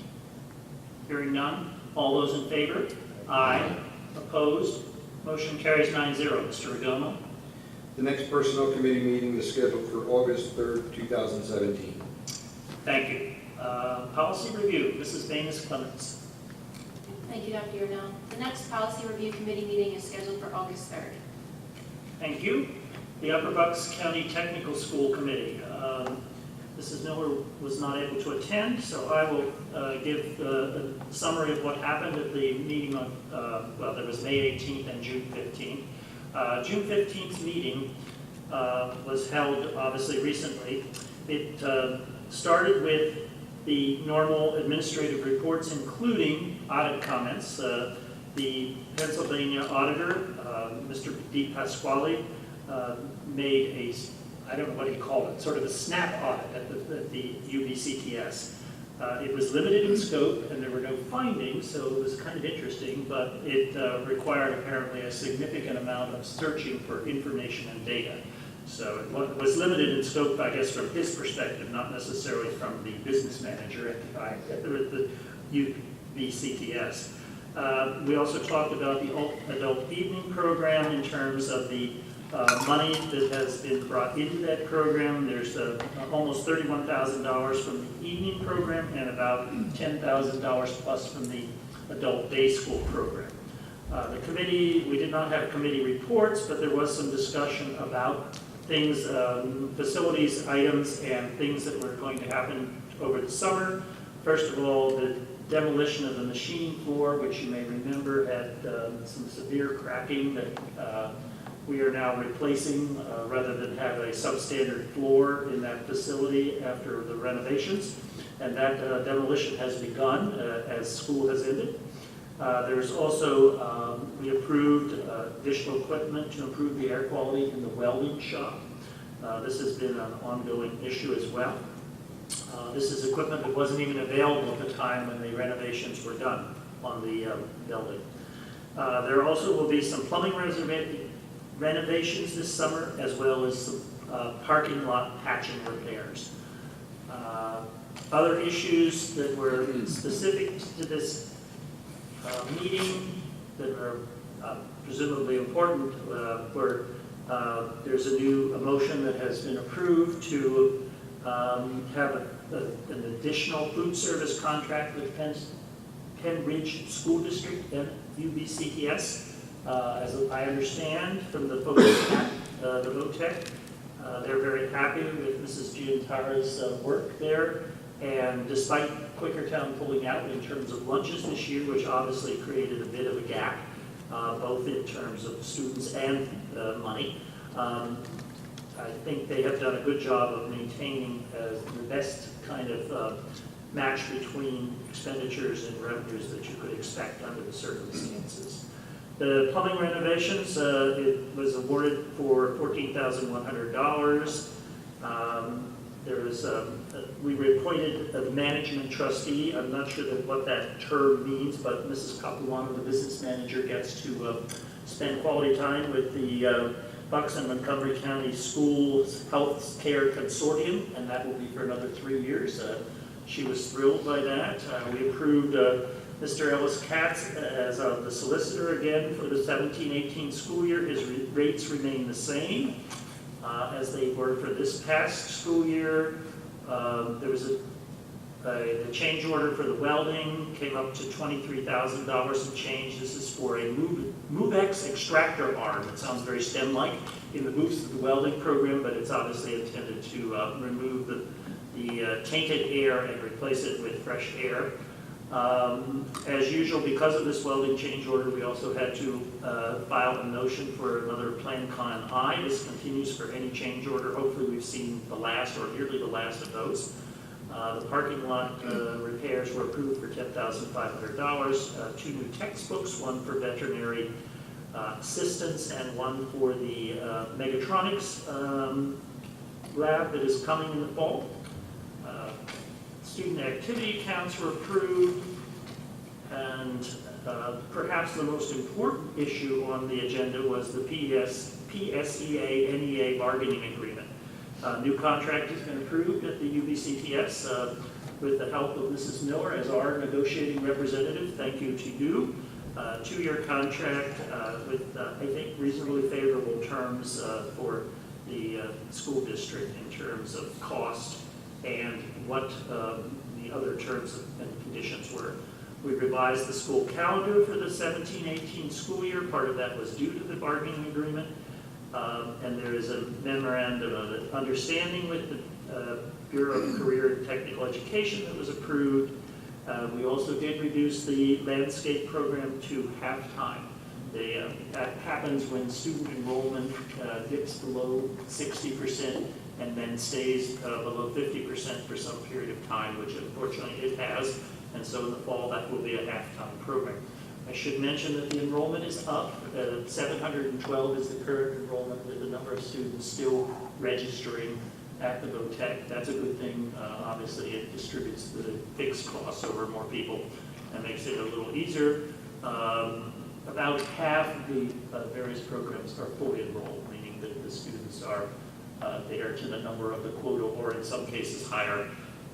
Hearing none. All those in favor? Aye. Opposed? Motion carries 9-0. Mr. Regoma? The next Personnel Committee meeting is scheduled for August 3rd, 2017. Thank you. Policy review, Mrs. Venus Clements. Thank you, Dr. Yarnell. The next policy review committee meeting is scheduled for August 3rd. Thank you. The Upper Bucks County Technical School Committee. Mrs. Miller was not able to attend, so I will give a summary of what happened at the meeting on, well, there was May 18th and June 15th. June 15th meeting was held, obviously, recently. It started with the normal administrative reports, including audit comments. The Pennsylvania auditor, Mr. D. Pasquale, made a, I don't know what he called it, sort of a snap audit at the UBCTS. It was limited in scope and there were no findings, so it was kind of interesting, but it required apparently a significant amount of searching for information and data. So it was limited in scope, I guess, from his perspective, not necessarily from the business manager at the UBCTS. We also talked about the adult evening program in terms of the money that has been brought into that program. There's almost $31,000 from the evening program and about $10,000 plus from the adult day school program. The committee, we did not have committee reports, but there was some discussion about things, facilities, items, and things that were going to happen over the summer. First of all, the demolition of the machining floor, which you may remember had some severe cracking that we are now replacing rather than have a substandard floor in that facility after the renovations. And that demolition has begun as school has ended. There's also, we approved additional equipment to improve the air quality in the welding shop. This has been an ongoing issue as well. This is equipment that wasn't even available at the time when the renovations were done on the building. There also will be some plumbing renovations this summer, as well as some parking lot patching repairs. Other issues that were specific to this meeting that are presumably important were there's a motion that has been approved to have an additional food service contract with Pennridge School District and UBCTS. As I understand from the folks at the VOTEC, they're very happy with Mrs. Giantara's work there. And despite Quakertown pulling out in terms of lunches this year, which obviously created a bit of a gap, both in terms of students and money, I think they have done a good job of maintaining the best kind of match between expenditures and revenues that you could expect under the circumstances. The plumbing renovations, it was awarded for $14,100. There was, we appointed a management trustee. I'm not sure what that term means, but Mrs. Capuano, the business manager, gets to spend quality time with the Bucks and Montgomery County Schools Health Care Consortium, and that will be for another 3 years. She was thrilled by that. We approved Mr. Ellis Katz as the solicitor again for the 17-18 school year. His rates remain the same as they were for this past school year. There was The change order for the welding came up to $23,000 and change. This is for a MoveX extractor arm. It sounds very STEM-like in the moves of the welding program, but it's obviously intended to remove the tainted air and replace it with fresh air. As usual, because of this welding change order, we also had to file a motion for another Plan Con I. This continues for any change order. Hopefully we've seen the last or nearly the last of those. The parking lot repairs were approved for $10,500. 2 new textbooks, one for veterinary assistants and one for the megatronics lab that is coming in the fall. Student activity accounts were approved, and perhaps the most important issue on the agenda was the PSEA-NEA bargaining agreement. New contract has been approved at the UBCTS with the help of Mrs. Miller as our negotiating representative. Thank you to you. 2-year contract with, I think, reasonably favorable terms for the school district in terms of cost and what the other terms and conditions were. We revised the school calendar for the 17-18 school year. Part of that was due to the bargaining agreement. And there is a memorandum of understanding with the Bureau of Career and Technical Education that was approved. We also did reduce the landscape program to half-time. That happens when student enrollment dips below 60% and then stays below 50% for some period of time, which unfortunately it has. And so in the fall, that will be a half-time program. I should mention that the enrollment is up. 712 is the current enrollment, with the number of students still registering at the VOTEC. That's a good thing. Obviously, it distributes the fixed costs over more people and makes it a little easier. About half of the various programs are fully enrolled, meaning that the students are there to the number of the quota, or in some cases higher.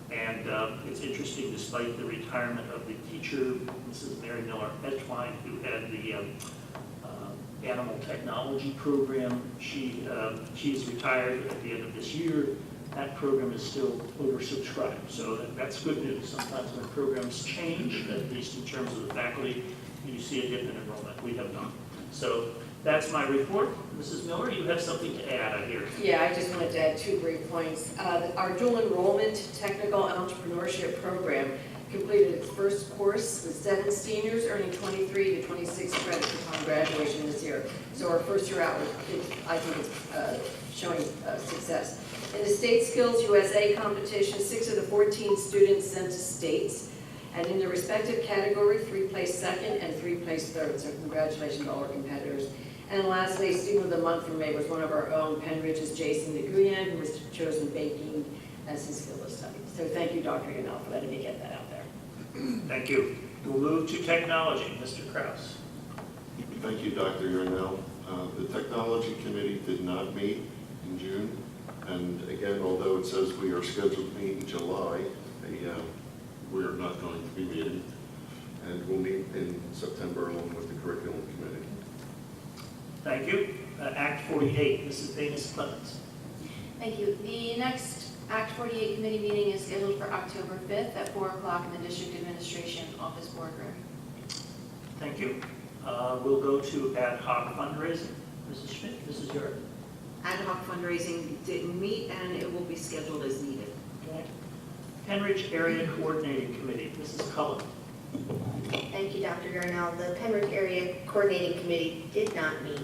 And it's interesting, despite the retirement of the teacher, Mrs. Mary Miller Etwine, who had the animal technology program, she's retired at the end of this year. That program is still oversubscribed, so that's good news. Sometimes when programs change, at least in terms of the faculty, you see a dip in enrollment. We have not. So that's my report. Mrs. Miller, you have something to add, I hear. Yeah, I just wanted to add 2 brief points. Our dual enrollment technical entrepreneurship program completed its first course with 7 seniors earning 23 to 26 credits upon graduation this year. So our first year out, I think it's showing success. In the State Skills USA competition, 6 of the 14 students sent to states. And in their respective category, 3 placed second and 3 placed third. So congratulations to all our competitors. And lastly, Student of the Month for May was one of our own, Pennridge's Jason DeGuyen, who was chosen baking as his field of study. So thank you, Dr. Yarnell, for letting me get that out there. Thank you. We'll move to technology. Mr. Kraus. Thank you, Dr. Yarnell. The Technology Committee did not meet in June. And again, although it says we are scheduled to meet in July, we are not going to be meeting. And we'll meet in September along with the Curriculum Committee. Thank you. Act 48, Mrs. Venus Clemens. Thank you. The next Act 48 committee meeting is scheduled for October 5th at 4 o'clock in the District Administration Office Boardroom. Thank you. We'll go to ad hoc fundraising. Mrs. Schmidt, Mrs. Yard. Ad hoc fundraising didn't meet, and it will be scheduled as needed. Okay. Pennridge Area Coordinating Committee, Mrs. Cullen. Thank you, Dr. Yarnell. The Pennridge Area Coordinating Committee did not meet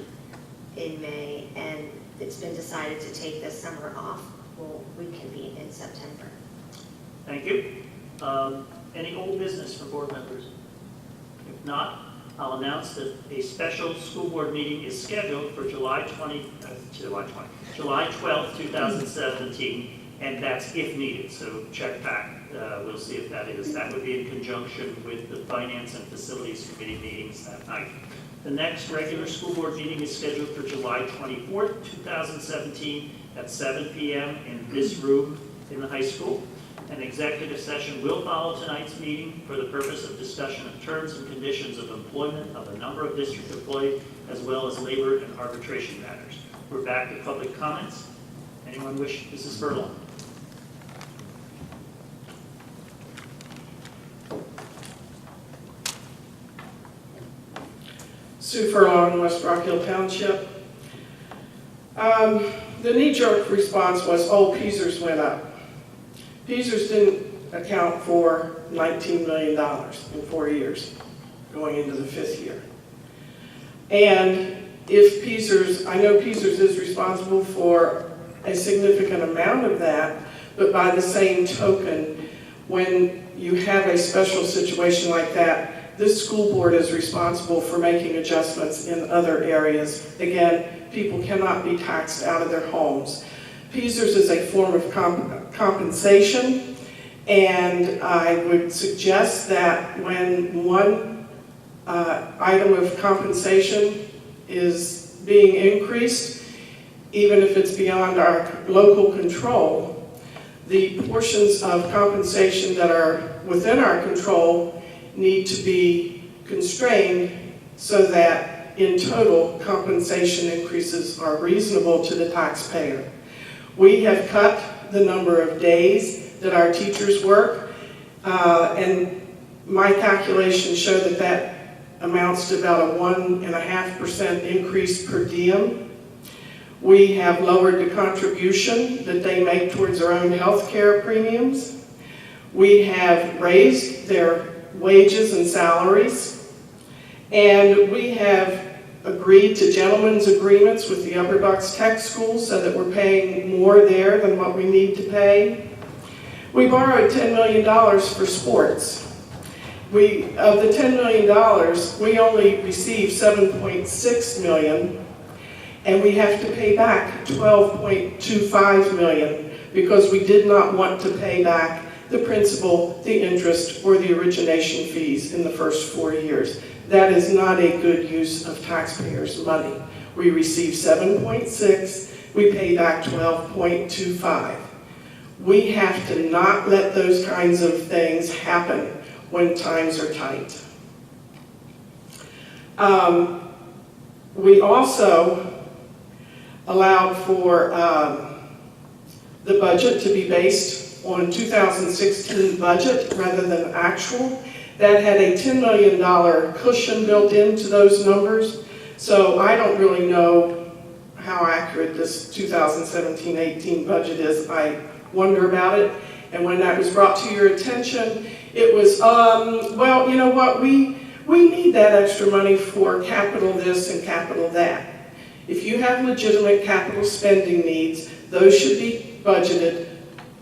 in May, and it's been decided to take this summer off. We'll reconvene in September. Thank you. Any old business for board members? If not, I'll announce that a special school board meeting is scheduled for July 12th, 2017, and that's if needed, so check back. We'll see if that is. That would be in conjunction with the Finance and Facilities Committee meetings that night. The next regular school board meeting is scheduled for July 24th, 2017 at 7 p.m. in this room in the high school. An executive session will follow tonight's meeting for the purpose of discussion of terms and conditions of employment of a number of district employees, as well as labor and arbitration matters. We're back to public comments. Anyone wish? Mrs. Furlong. Sue Furlong, West Rock Hill Township. The knee-jerk response was, oh, PSERS went up. PSERS didn't account for $19 million in 4 years, going into the 5th year. And if PSERS, I know PSERS is responsible for a significant amount of that, but by the same token, when you have a special situation like that, this school board is responsible for making adjustments in other areas. Again, people cannot be taxed out of their homes. PSERS is a form of compensation, and I would suggest that when one item of compensation is being increased, even if it's beyond our local control, the portions of compensation that are within our control need to be constrained so that in total compensation increases are reasonable to the taxpayer. We have cut the number of days that our teachers work, and my calculations show that that amounts to about a 1.5% increase per diem. We have lowered the contribution that they make towards their own health care premiums. We have raised their wages and salaries, and we have agreed to gentlemen's agreements with the Upper Bucks Tech School so that we're paying more there than what we need to pay. We borrowed $10 million for sports. Of the $10 million, we only received $7.6 million, and we have to pay back $12.25 million because we did not want to pay back the principal, the interest, or the origination fees in the first 4 years. That is not a good use of taxpayers' money. We received 7.6, we pay back 12.25. We have to not let those kinds of things happen when times are tight. We also allowed for the budget to be based on 2016 budget rather than actual. That had a $10 million cushion built into those numbers, so I don't really know how accurate this 2017-18 budget is. I wonder about it, and when that was brought to your attention, it was, well, you know what, we need that extra money for capital this and capital that. If you have legitimate capital spending needs, those should be budgeted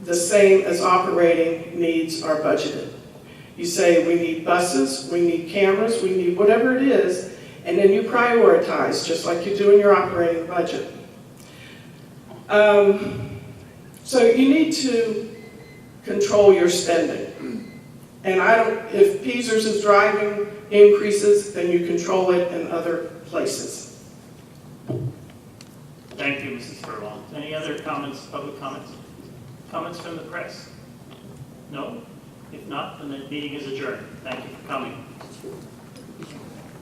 the same as operating needs are budgeted. You say, we need buses, we need cameras, we need whatever it is, and then you prioritize, just like you do in your operating budget. So you need to control your spending. And if PSERS is driving increases, then you control it in other places. Thank you, Mrs. Furlong. Any other comments, public comments? Comments from the press? No? If not, then the meeting is adjourned. Thank you for coming.